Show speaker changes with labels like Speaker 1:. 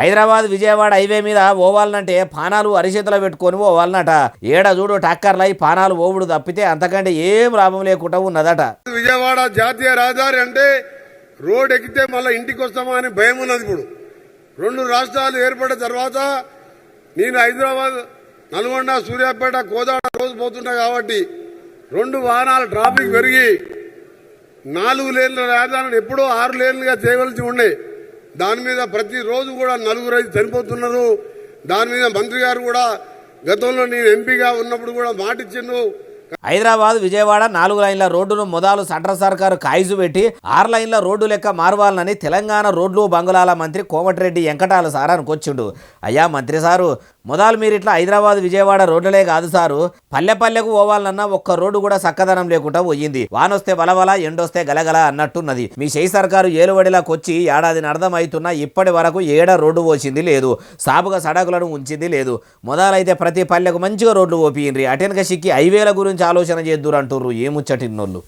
Speaker 1: Hyderabad Vijayawada highway మీద పోవాలనంటే పానాలు అరిచేతిలో పెట్టుకొని పోవాలన్నట. ఏడ చూడు టక్కర్లై పానాలు ఓవుడు తప్పితే అంతకంటే ఏం లాభం లేకుండా ఉన్నదట.
Speaker 2: విజయవాడ జాతీయ రహదారి అంటే రోడ్ ఎక్కితే మళ్ళీ ఇంటికి వస్తామా అని భయం ఉన్నది. ఇప్పుడు రెండు రాష్ట్రాలు ఏర్పడిన తర్వాత నేను హైదరాబాద్, నల్గొండ, సూర్యాపేట, కోదాడ రోజు పోతున్నా కాబట్టి రెండు వాహనాల ట్రాఫిక్ పెరిగి 4 లేన్ల రహదారిని ఎప్పుడో 6 లేన్లుగా చేయవలసి ఉండే. దాని మీద ప్రతిరోజు కూడా 4 చనిపోతున్నారు. దాని మీద మంత్రి గారు కూడా గతంలో నేను ఎంపీగా ఉన్నప్పుడు కూడా మాటిచ్చిండు.
Speaker 1: హైదరాబాద్ విజయవాడ 4 లైన్ల రోడ్డును మొదలు సెంట్రల్ సర్కారు కాయిజు పెట్టి 6 లైన్ల రోడ్డు లెక్క మారవాలని తెలంగాణ రోడ్లు బంగుళాల మంత్రి కోమటిరెడ్డి వెంకటాల సార్ అనుకొచ్చిండు. అయ్యా మంత్రి సారు, మొదలు మీరు ఇట్లా హైదరాబాద్ విజయవాడ రోడ్లే కాదు సారు, పల్లె పల్లెకు పోవాలన్నా ఒక్క రోడ్డు కూడా చక్కదనం లేకుండా పోయింది. వానొస్తే వలవల, ఎండొస్తే గలగల అన్నట్టున్నది. మీ చేయి సర్కారు ఏలువడిలోకి వచ్చి ఏడాదిని అర్థమవుతున్నా ఇప్పటి వరకు ఏడ రోడ్డు పోసింది లేదు, సాపుగా సడకులను ఉంచింది లేదు. మొదలైతే ప్రతి పల్లెకు మంచిగా రోడ్లు పోపియండ్రి, అటెనక సిక్కి హైవేల గురించి ఆలోచన చేద్దురు అంటుర్రు. ఏముచ్చటిన్నోళ్ళు.